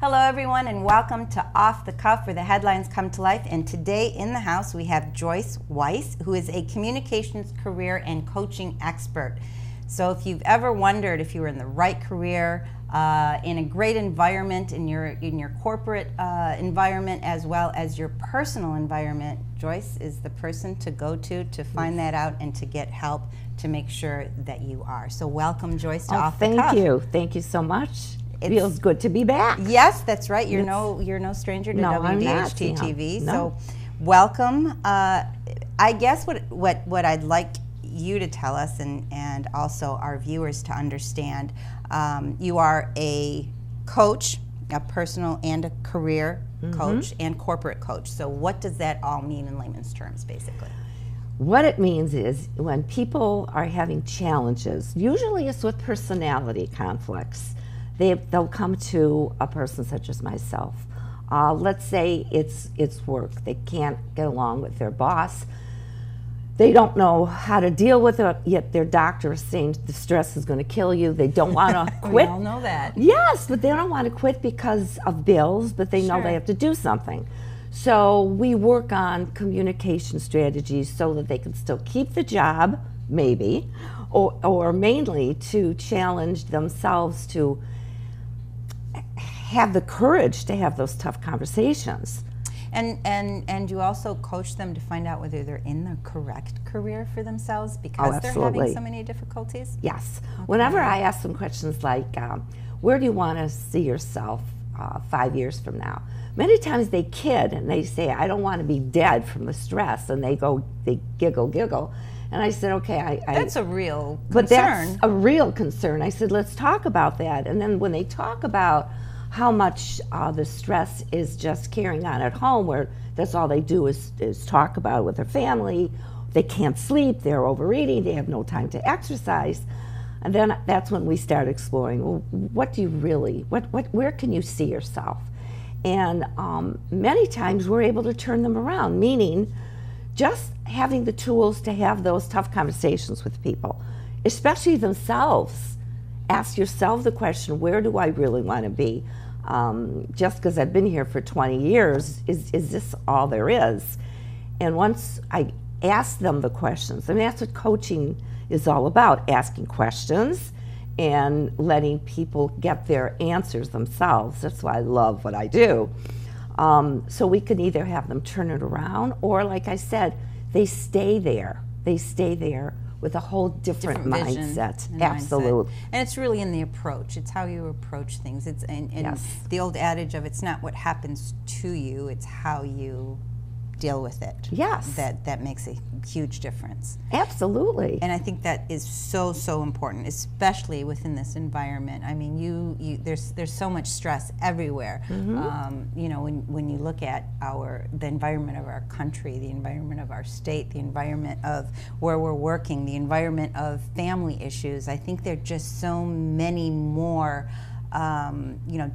Hello everyone and welcome to Off the Cuff, where the headlines come to life. And today in the house we have Joyce Weiss, who is a communications career and coaching expert. So if you've ever wondered if you were in the right career, in a great environment, in your corporate environment as well as your personal environment, Joyce is the person to go to find that out and to get help to make sure that you are. So welcome, Joyce, to Off the Cuff. Thank you so much. It feels good to be back. Yes, that's right. You're no stranger to WDHT TV. No. So welcome. I guess what I'd like you to tell us and also our viewers to understand, you are a coach, a personal and a career coach and corporate coach. So what does that all mean in layman's terms, basically? What it means is when people are having challenges, usually it's with personality conflicts, they'll come to a person such as myself. Let's say it's work. They can't get along with their boss. They don't know how to deal with it, yet their doctor is saying the stress is going to kill you. They don't want to quit. We all know that. Yes, but they don't want to quit because of bills, but they know they have to do something. So we work on communication strategies so that they can still keep the job, maybe, or mainly to challenge themselves to have the courage to have those tough conversations. And you also coach them to find out whether they're in the correct career for themselves because they're having so many difficulties? Yes. Okay. Whenever I ask them questions like, where do you want to see yourself 5 years from now? Many times they kid and they say, I don't want to be dead from the stress, and they giggle. And I said, okay, that's a real concern. But that's a real concern. I said, let's talk about that. And then when they talk about how much the stress is just carrying on at home, where that's all they do is talk about it with their family, they can't sleep, they're overeating, they have no time to exercise. And then that's when we start exploring, well, what do you really, where can you see yourself? And many times we're able to turn them around, meaning just having the tools to have those tough conversations with people, especially themselves. Ask yourself the question, where do I really want to be? Just because I've been here for 20 years, is this all there is? And once I ask them the questions, and that's what coaching is all about, asking questions and letting people get their answers themselves. That's why I love what I do. So we can either have them turn it around, or like I said, they stay there with a whole different mindset. Absolutely. And it's really in the approach. It's how you approach things. It's and the old adage of it's not what happens to you, it's how you deal with it. Yes. That makes a huge difference. Absolutely. And I think that is so important, especially within this environment. I mean, there's so much stress everywhere. You know, when you look at the environment of our country, the environment of our state, the environment of where we're working, the environment of family issues, I think there are just so many more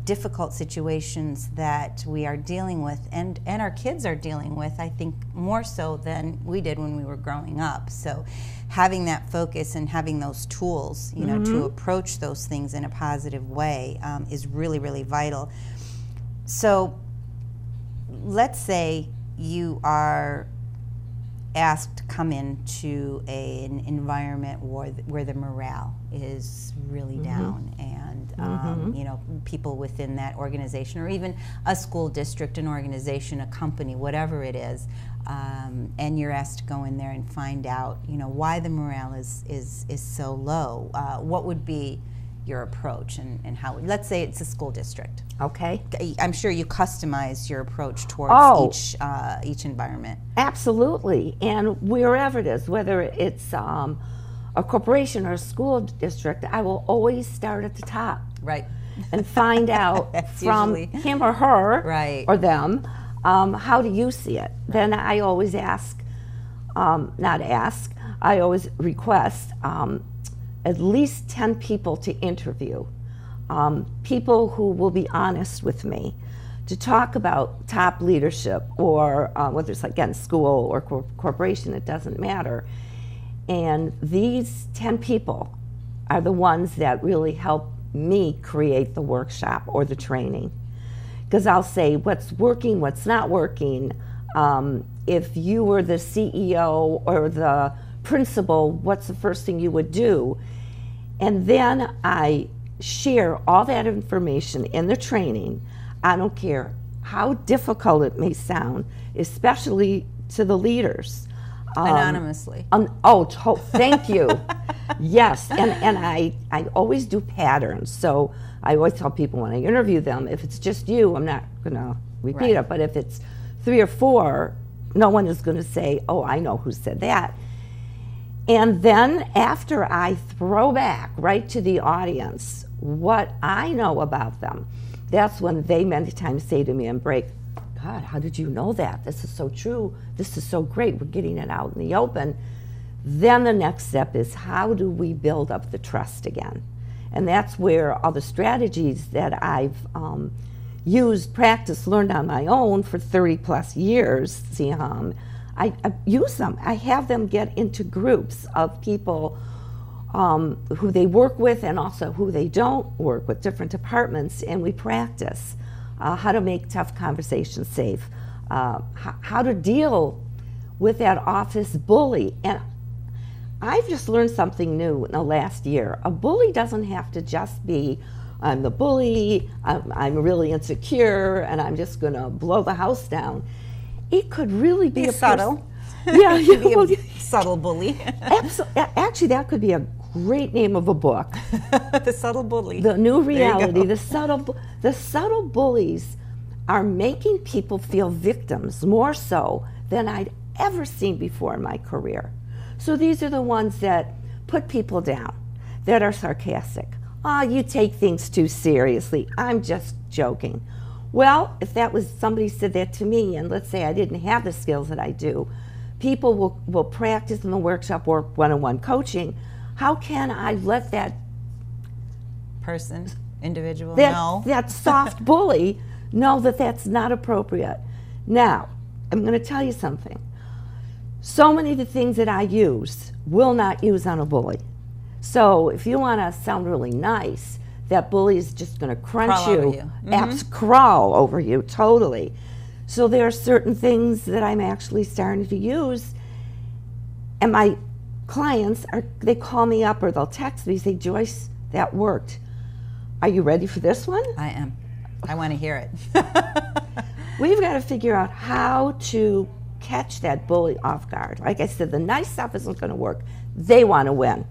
difficult situations that we are dealing with, and our kids are dealing with, I think, more so than we did when we were growing up. So having that focus and having those tools, to approach those things in a positive way is really, really vital. So let's say you are asked to come into an environment where the morale is really down, and people within that organization, or even a school district, an organization, a company, whatever it is, and you're asked to go in there and find out, why the morale is so low. What would be your approach, and how? Let's say it's a school district. Okay. I'm sure you customize your approach towards each environment. Absolutely, and wherever it is, whether it's a corporation or a school district, I will always start at the top. Right. And find out from him or her or them, how do you see it? Then I always I always request at least 10 people to interview, people who will be honest with me, to talk about top leadership, or whether it's, again, school or corporation, it doesn't matter. And these 10 people are the ones that really help me create the workshop or the training. because I'll say what's working, what's not working. If you were the CEO or the principal, what's the first thing you would do? And then I share all that information in the training. I don't care how difficult it may sound, especially to the leaders. Anonymously. Thank you. Yes, and I always do patterns. So I always tell people when I interview them, if it's just you, I'm not going to repeat it. But if it's 3 or 4, no one is going to say, oh, I know who said that. And then after I throw back right to the audience what I know about them, that's when they many times say to me in break, God, how did you know that? This is so true. This is so great. We're getting it out in the open. Then the next step is, how do we build up the trust again? And that's where all the strategies that I've used, practiced, learned on my own for 30 plus years, Siham, I use them. I have them get into groups of people who they work with and also who they don't work with, different departments, and we practice how to make tough conversations safe, how to deal with that office bully. And I've just learned something new in the last year. A bully doesn't have to just be, I'm the bully, I'm really insecure, and I'm just going to blow the house down. It could really be subtle. Yeah, be a subtle bully. Actually, that could be a great name of a book. The subtle bully. The new reality. The subtle bullies are making people feel victims more so than I'd ever seen before in my career. So these are the ones that put people down, that are sarcastic. Oh, you take things too seriously. I'm just joking. Well, if that was somebody said that to me, and let's say I didn't have the skills that I do, people will practice in the workshop or one-on-one coaching. How can I let that person, individual, that soft bully know that that's not appropriate? Now, I'm going to tell you something. So many of the things that I use will not use on a bully. So if you want to sound really nice, that bully is just going to crunch you. Crawl over you, totally. So there are certain things that I'm actually starting to use, and my clients, they call me up or they'll text me, say, Joyce, that worked. Are you ready for this one? I am. I want to hear it. We've got to figure out how to catch that bully off guard. Like I said, the nice stuff isn't going to work. They want to win.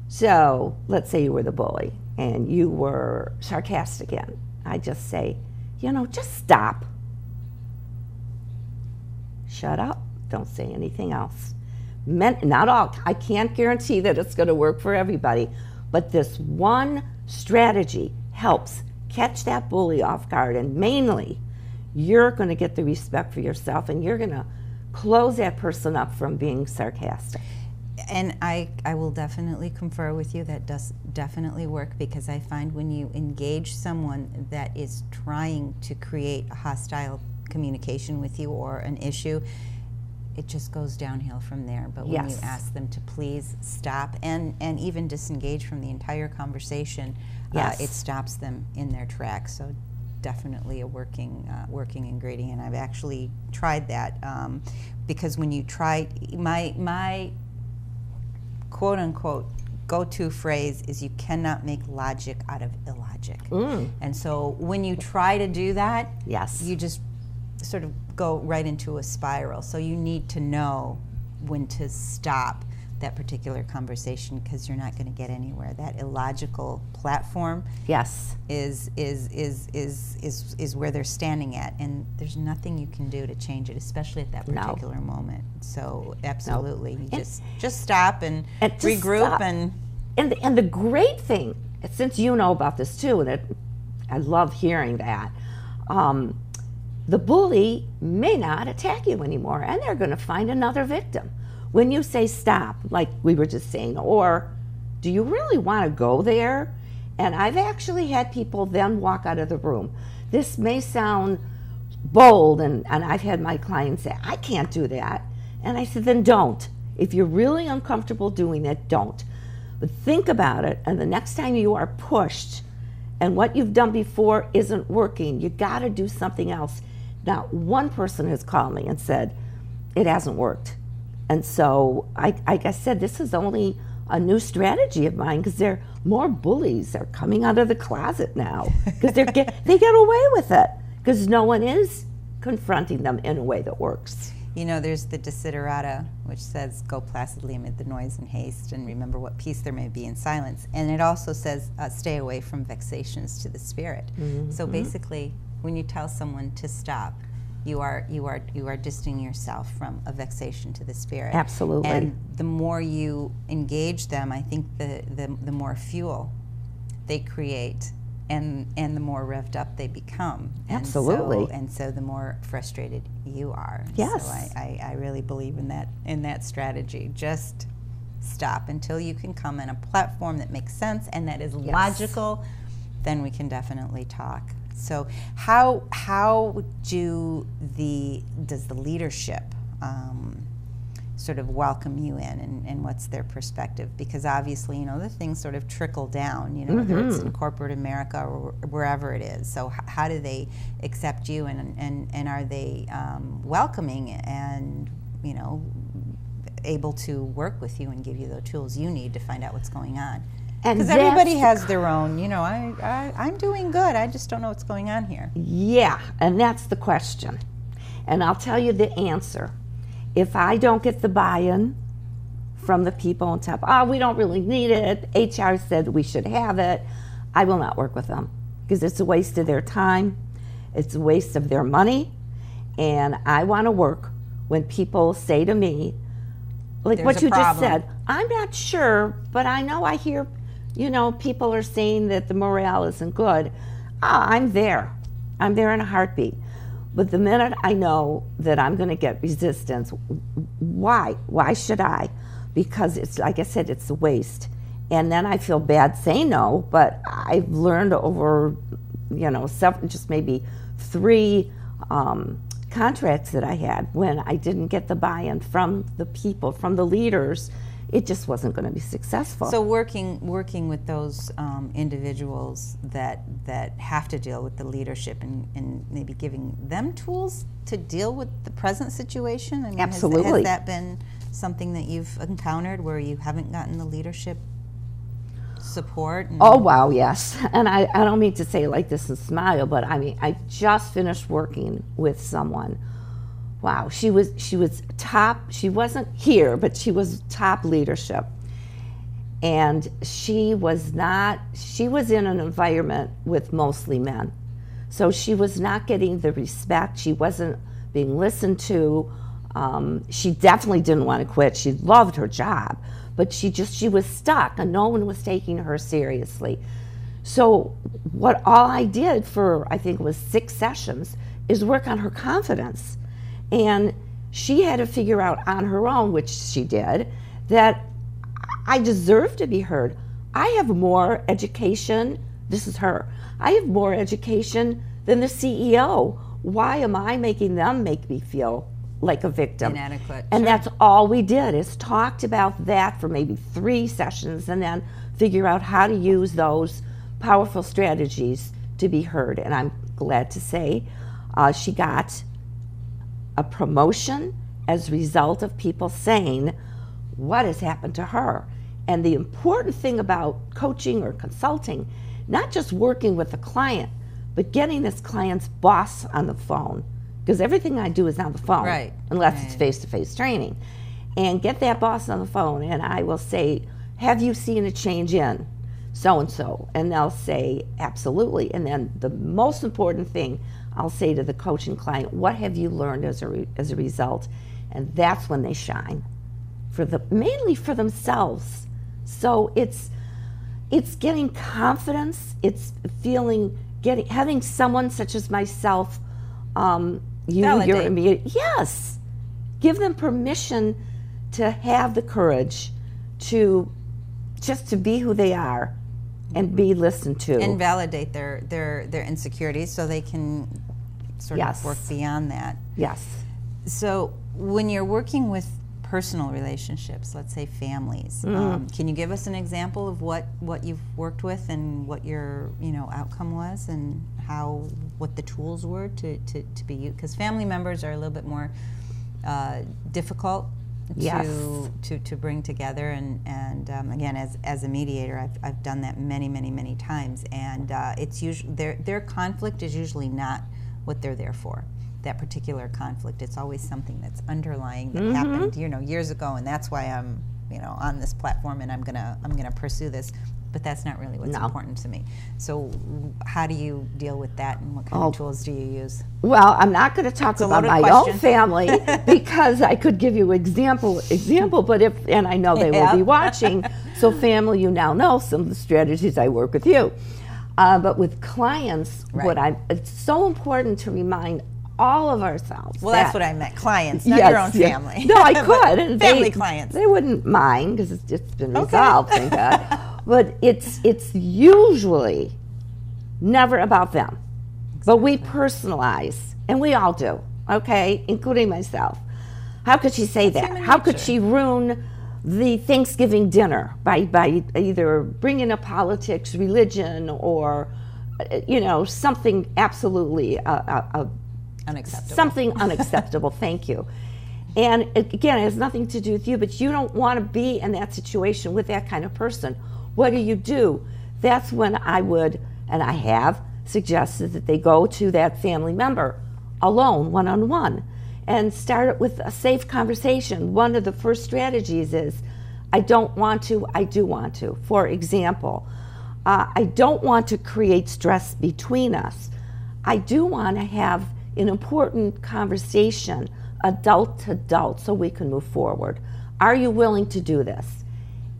So let's say you were the bully and you were sarcastic again. I just say, just stop. Shut up. Don't say anything else. Not all. I can't guarantee that it's going to work for everybody, but this one strategy helps catch that bully off guard, and mainly you're going to get the respect for yourself and you're going to close that person up from being sarcastic. And I will definitely confer with you, that does definitely work, because I find when you engage someone that is trying to create a hostile communication with you or an issue, it just goes downhill from there. But when you ask them to please stop and even disengage from the entire conversation, it stops them in their tracks. So definitely a working ingredient. I've actually tried that because when you try, my quote unquote go-to phrase is, you cannot make logic out of illogic. And so when you try to do that, you just sort of go right into a spiral. So you need to know when to stop that particular conversation, because you're not going to get anywhere. That illogical platform is where they're standing at, and there's nothing you can do to change it, especially at that particular moment. So absolutely, you just stop and regroup. And the great thing, since you know about this too, and I love hearing that, the bully may not attack you anymore, and they're going to find another victim. When you say stop, like we were just saying, or do you really want to go there? And I've actually had people then walk out of the room. This may sound bold, and I've had my clients say, I can't do that. And I said, then don't. If you're really uncomfortable doing it, don't. But think about it, and the next time you are pushed and what you've done before isn't working. You got to do something else. Not one person has called me and said, it hasn't worked. And so, like I said, this is only a new strategy of mine, because more bullies are coming out of the closet now, because they get away with it, because no one is confronting them in a way that works. You know, there's the Desiderata, which says, go placidly amid the noise and haste, and remember what peace there may be in silence. And it also says, stay away from vexations to the spirit. Mm-hmm. So basically, when you tell someone to stop, you are distancing yourself from a vexation to the spirit. Absolutely. And the more you engage them, I think the more fuel they create, and the more revved up they become. Absolutely. And so the more frustrated you are. Yes. So I really believe in that strategy. Just stop until you can come in a platform that makes sense and that is logical. Then we can definitely talk. So how does the leadership sort of welcome you in, and what's their perspective? Because obviously, you know, the things sort of trickle down, you know, whether it's in corporate America or wherever it is. So how do they accept you, and are they welcoming and, you know, able to work with you and give you the tools you need to find out what's going on? Because everybody has their own, you know, I'm doing good, I just don't know what's going on here. Yeah, and that's the question. And I'll tell you the answer. If I don't get the buy-in from the people on top, we don't really need it, HR said we should have it, I will not work with them, because it's a waste of their time, it's a waste of their money, and I want to work when people say to me, like There's what you problem. just said, I'm not sure, but I know I hear, you know, people are saying that the morale isn't good. I'm there. I'm there in a heartbeat. But the minute I know that I'm going to get resistance, why? Why should I? Because it's, like I said, it's a waste. And then I feel bad saying no, but I've learned over, you know, just maybe 3 contracts that I had, when I didn't get the buy-in from the people, from the leaders, it just wasn't going to be successful. So working with those individuals that have to deal with the leadership, and maybe giving them tools to deal with the present situation? I mean, Absolutely. Has that been something that you've encountered where you haven't gotten the leadership support? Oh, wow, yes. And I don't mean to say it like this and smile, but I mean, I just finished working with someone. Wow, she was top, she wasn't here, but she was top leadership. And she was in an environment with mostly men. So she was not getting the respect, she wasn't being listened to. She definitely didn't want to quit, she loved her job, but she was stuck and no one was taking her seriously. So all I did for, I think it was 6 sessions, is work on her confidence. And she had to figure out on her own, which she did, that I deserve to be heard. I have more education, this is her, I have more education than the CEO. Why am I making them make me feel like a victim? Inadequate. And Sure. That's all we did, is talked about that for maybe 3 sessions, and then figure out how to use those powerful strategies to be heard. And I'm glad to say she got a promotion as a result of people saying, what has happened to her? And the important thing about coaching or consulting, not just working with the client, but getting this client's boss on the phone, because everything I do is on the phone, right. Unless it's face-to-face training. And get that boss on the phone, and I will say, have you seen a change in so-and-so? And they'll say, absolutely. And then the most important thing, I'll say to the coaching client, what have you learned as a result? And that's when they shine, mainly for themselves. So it's getting confidence, it's having someone such as myself, your immediate, yes, give them permission to have the courage to be who they are and be listened to. And validate their insecurities so they can sort Yes. of work beyond that. Yes. So when you're working with personal relationships, let's say families. Can you give us an example of what you've worked with and what your outcome was, and what the tools were to be used? Because family members are a little bit more difficult to bring together, and again, as a mediator, I've done that many times, and it's usually their conflict is usually not what they're there for. That particular conflict, it's always something that's underlying that happened years ago, and that's why I'm on this platform, and I'm gonna pursue this, but that's not really what's important to me. So how do you deal with that, and what kind of tools do you use? Well, I'm not going to talk about my own family because I could give you example, but and I know they will be watching, so family, you now know some of the strategies I work with you. But with clients, it's so important to remind all of ourselves. Well, that's what I meant, clients, not your own family. No, I could. And family clients. They wouldn't mind because it's just been resolved, thank God. But it's usually never about them. Exactly. But we personalize, and we all do, okay, including myself. How could she say that? How could she ruin the Thanksgiving dinner by either bringing up politics, religion, or something absolutely unacceptable. Something unacceptable. Thank you. And again, it has nothing to do with you, but you don't want to be in that situation with that kind of person. What do? That's when I would, and I have suggested that they go to that family member alone, one-on-one, and start it with a safe conversation. One of the first strategies is, I don't want to, I do want to. For example, I don't want to create stress between us. I do want to have an important conversation, adult to adult, so we can move forward. Are you willing to do this?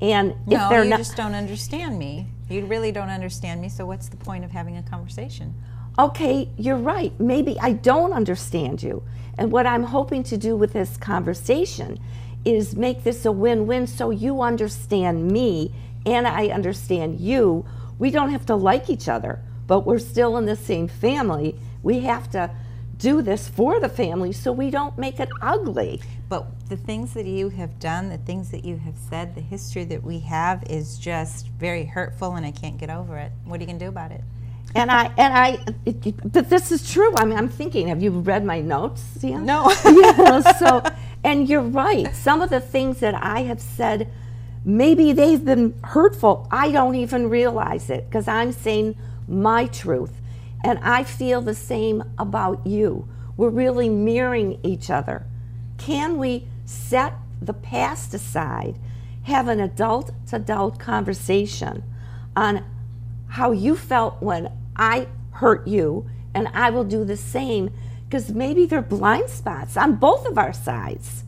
And if they're not, just don't understand me. You really don't understand me, so what's the point of having a conversation? Okay, you're right. Maybe I don't understand you. And what I'm hoping to do with this conversation is make this a win-win, so you understand me and I understand you. We don't have to like each other, but we're still in the same family. We have to do this for the family so we don't make it ugly. But the things that you have done, the things that you have said, the history that we have is just very hurtful, and I can't get over it. What are you going to do about it? But this is true. I mean, I'm thinking, have you read my notes, Siham? No. And you're right. Some of the things that I have said, maybe they've been hurtful. I don't even realize it because I'm saying my truth. And I feel the same about you. We're really mirroring each other. Can we set the past aside, have an adult-to-adult conversation on how you felt when I hurt you, and I will do the same, because maybe there are blind spots on both of our sides.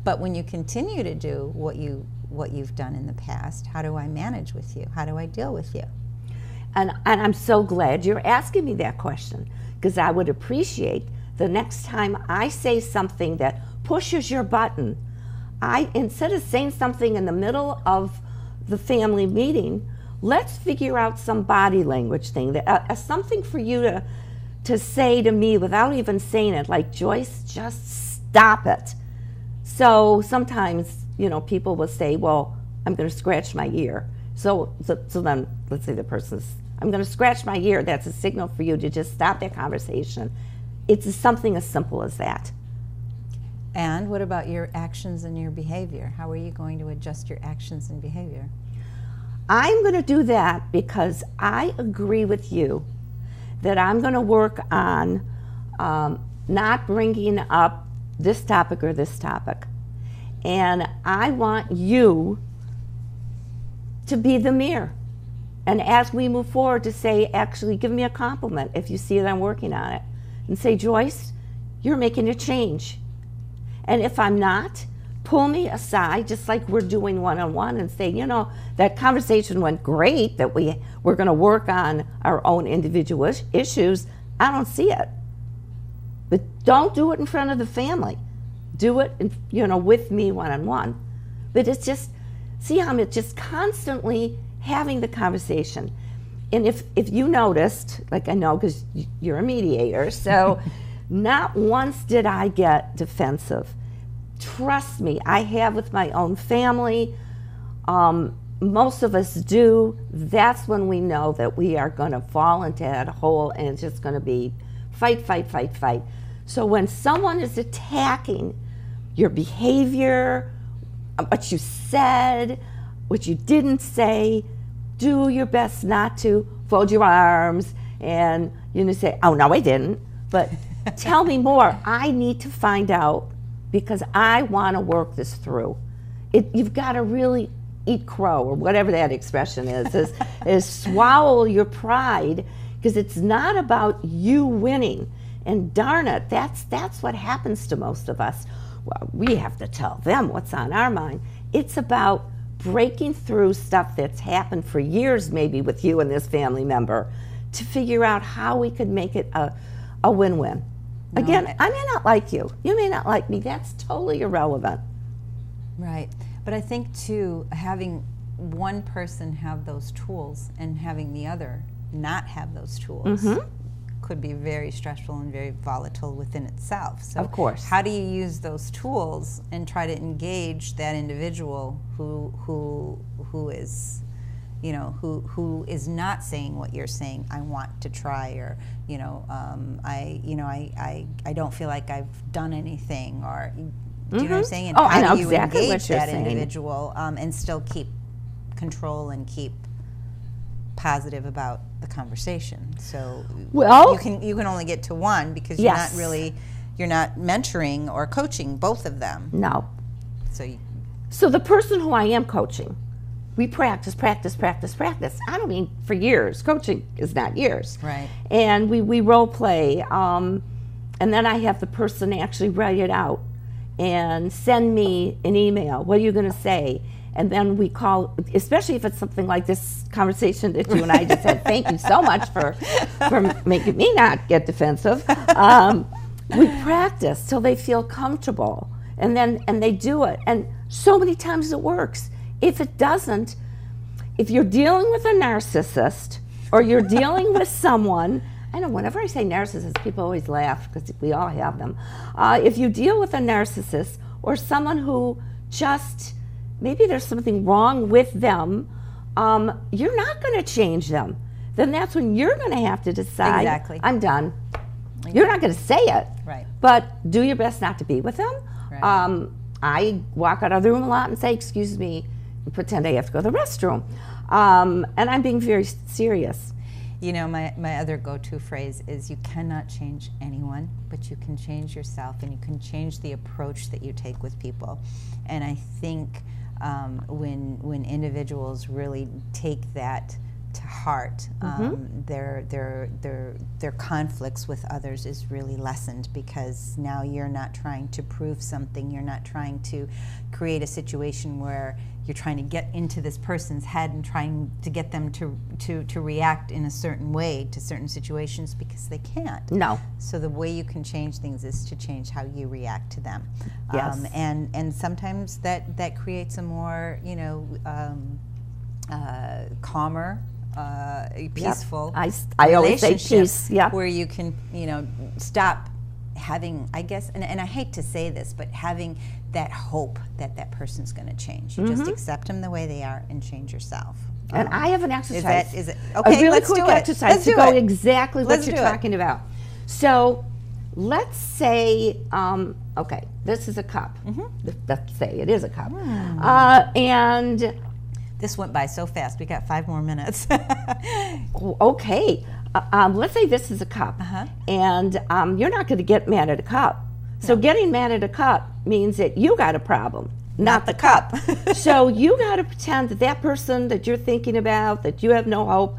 But when you continue to do what you've done in the past, how do I manage with you? How do I deal with you? And I'm so glad you're asking me that question, because I would appreciate the next time I say something that pushes your button, instead of saying something in the middle of the family meeting, let's figure out some body language thing, that something for you to say to me without even saying it, like, Joyce, just stop it. So sometimes, people will say, well, I'm going to scratch my ear. So then, let's say the person's, I'm going to scratch my ear. That's a signal for you to just stop that conversation. It's something as simple as that. And what about your actions and your behavior? How are you going to adjust your actions and behavior? I'm going to do that because I agree with you that I'm going to work on not bringing up this topic or this topic. And I want you to be the mirror. And as we move forward, to say, actually, give me a compliment if you see that I'm working on it. And say, Joyce, you're making a change. And if I'm not, pull me aside, just like we're doing one-on-one, and say, that conversation went great, that we're going to work on our own individual issues. I don't see it. But don't do it in front of the family. Do it, with me one-on-one. But it's just, Siham, it's just constantly having the conversation. And if you noticed, like I know because you're a mediator, so Not once did I get defensive. Trust me, I have with my own family. Most of us do. That's when we know that we are going to fall into that hole, and it's just going to be fight, fight, fight, fight. So when someone is attacking your behavior, what you said, what you didn't say, do your best not to fold your arms and say, oh, no, I didn't. But tell me more. I need to find out because I want to work this through. You've got to really eat crow, or whatever that expression is swallow your pride, because it's not about you winning. And darn it, that's what happens to most of us. Well, we have to tell them what's on our mind. It's about breaking through stuff that's happened for years, maybe with you and this family member, to figure out how we could make it a win-win. No, again, I may not like you. You may not like me. That's totally irrelevant. Right. But I think, too, having one person have those tools and having the other not have those tools could be very stressful and very volatile within itself. So of course. How do you use those tools and try to engage that individual who is, who is not saying what you're saying? I want to try, or I don't feel like I've done anything, or do you know what I'm saying? And how do you engage that individual and still keep control and keep positive about the conversation? So you can only get to one, because you're not mentoring or coaching both of them. No. So the person who I am coaching, we practice. I don't mean for years. Coaching is not years. Right. And we role play, and then I have the person actually write it out and send me an email. What are you going to say? And then we call, especially if it's something like this conversation that you and I just had. Thank you so much for making me not get defensive. We practice till they feel comfortable, and they do it. And so many times it works. If it doesn't, if you're dealing with a narcissist, or you're dealing with someone, I know whenever I say narcissist, people always laugh because we all have them. If you deal with a narcissist or someone who just, maybe there's something wrong with them, you're not going to change them. Then that's when you're going to have to decide, exactly. I'm done. You're not going to say it, right? But do your best not to be with them. Right. I walk out of the room a lot and say, excuse me, and pretend I have to go to the restroom. And I'm being very serious. My other go-to phrase is, you cannot change anyone, but you can change yourself, and you can change the approach that you take with people. And I think when individuals really take that to heart, their conflicts with others is really lessened, because now you're not trying to prove something. You're not trying to create a situation where you're trying to get into this person's head and trying to get them to react in a certain way to certain situations, because they can't. No. So the way you can change things is to change how you react to them. Yes. And sometimes that creates a more calmer, peaceful I always say peace. Yeah. Where you can stop having, I guess, and I hate to say this, but having that hope that person's going to change. You just accept them the way they are and change yourself. And I have an exercise. Is it okay? A really let's quick do exercise let's to do go it. exactly what Let's you're do talking about. So let's say, okay, this is a cup. Let's say it is a cup. And this went by so fast. We got 5 more minutes. Okay. Let's say this is a cup, and you're not going to get mad at a cup. So getting mad at a cup means that you got a problem, not the cup. So you got to pretend that person that you're thinking about, that you have no hope,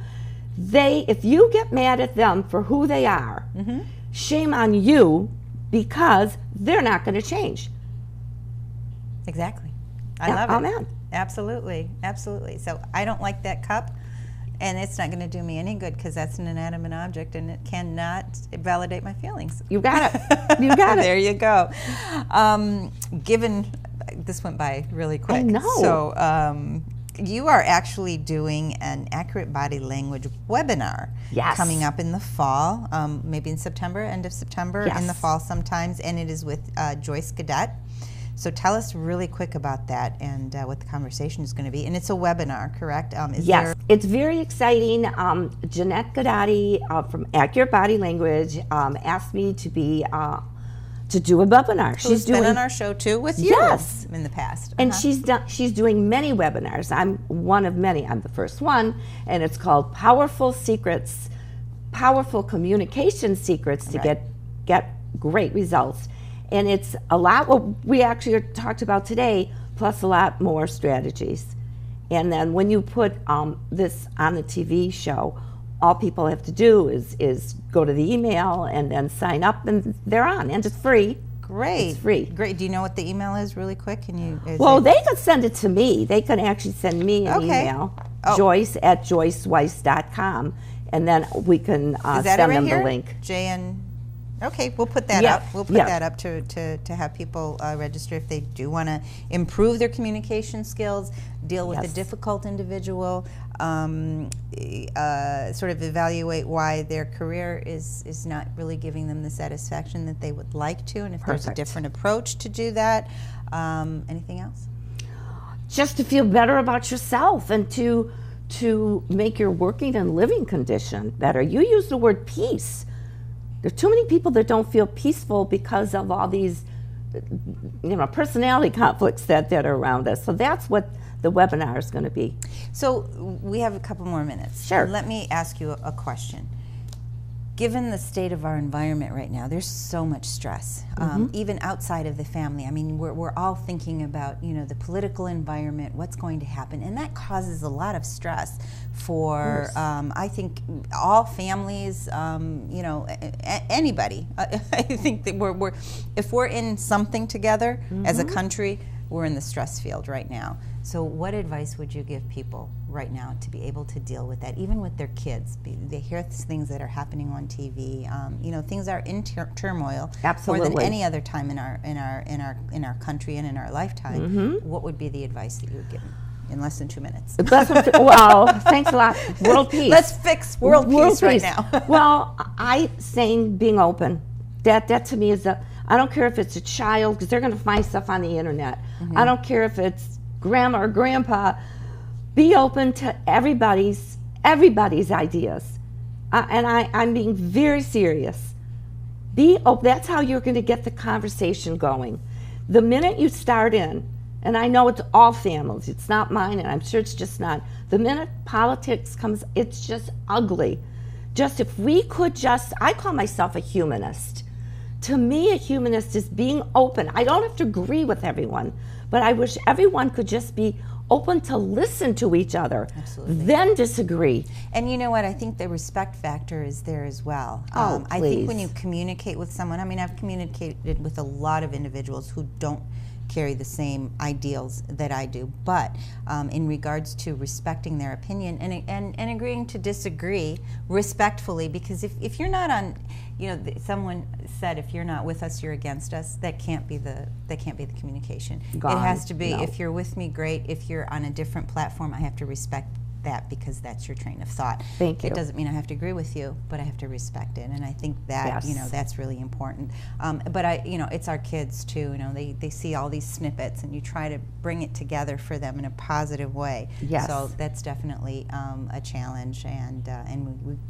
if you get mad at them for who they are, shame on you, because they're not going to change. Exactly. I love it. Amen. Absolutely. Absolutely. So I don't like that cup, and it's not going to do me any good, because that's an inanimate object, and it cannot validate my feelings. You got it. You got it. There you go. Given this went by really quick. I know. So you are actually doing an accurate body language webinar coming up in the fall, maybe in September, end of September, in the fall sometimes, and it is with Joyce Cadet. So tell us really quick about that and what the conversation is going to be. And it's a webinar, correct? Yes, it's very exciting. Jeanette Gadati from Accurate Body Language asked me to be to do a webinar. She's been on our show too with you in the past. And she's doing many webinars. I'm one of many. I'm the first one, and it's called Powerful Secrets, Powerful Communication Secrets to get great results. And it's a lot what we actually talked about today, plus a lot more strategies. And then when you put this on the TV show, all people have to do is go to the email and then sign up, and they're on, and it's free. Great. It's free. Great. Do you know what the email is really quick? Can you? Well, they could send it to me. They can actually send me an email, Joyce@joyceweiss.com, and then we can send them the link. Okay, we'll put that up. We'll put that up to have people register if they do want to improve their communication skills, deal with a difficult individual, sort of evaluate why their career is not really giving them the satisfaction that they would like to, and if there's a different approach to do that. Anything else? Just to feel better about yourself and to make your working and living condition better. You use the word peace. There are too many people that don't feel peaceful because of all these, personality conflicts that are around us. So that's what the webinar is going to be. So we have a couple more minutes. Sure. Let me ask you a question. Given the state of our environment right now, there's so much stress, even outside of the family. I mean, we're all thinking about, the political environment, what's going to happen, and that causes a lot of stress for, I think, all families, anybody. I think that if we're in something together as a country, we're in the stress field right now. So what advice would you give people right now to be able to deal with that, even with their kids? They hear things that are happening on TV. Things are in turmoil more than any other time in our country and in our lifetime. What would be the advice that you would give them in less than 2 minutes? Well, thanks a lot. World peace. Let's fix world peace right now. Well, saying being open. That to me is I don't care if it's a child, because they're going to find stuff on the internet. I don't care if it's grandma or grandpa. Be open to everybody's ideas. And I'm being very serious. Be open. That's how you're going to get the conversation going. The minute you start in, and I know it's all families, it's not mine, and I'm sure it's just not. The minute politics comes, it's just ugly. Just if we could I call myself a humanist. To me, a humanist is being open. I don't have to agree with everyone, but I wish everyone could just be open to listen to each other, then disagree. And you know what? I think the respect factor is there as well. I think when you communicate with someone, I've communicated with a lot of individuals who don't carry the same ideals that I do, but in regards to respecting their opinion and agreeing to disagree respectfully, because if you're not on, someone said if you're not with us, you're against us. That can't be the communication. It has to be if you're with me, great. If you're on a different platform, I have to respect that because that's your train of thought. Thank you. It doesn't mean I have to agree with you, but I have to respect it, and I think that that's really important. But it's our kids too. They see all these snippets, and you try to bring it together for them in a positive way. Yes. So that's definitely a challenge, and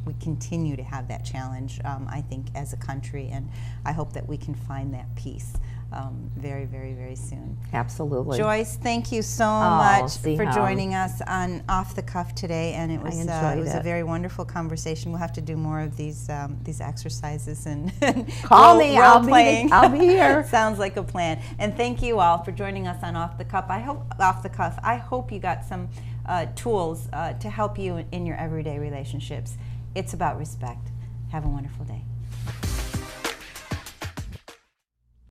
we continue to have that challenge. I think as a country, and I hope that we can find that peace. Very, very, very soon. Absolutely. Joyce, thank you so much for joining us on Off the Cuff today, and it was a very wonderful conversation. We'll have to do more of these exercises and call me. I'll be here. Sounds like a plan. And thank you all for joining us on Off the Cuff. I hope you got some tools to help you in your everyday relationships. It's about respect. Have a wonderful day.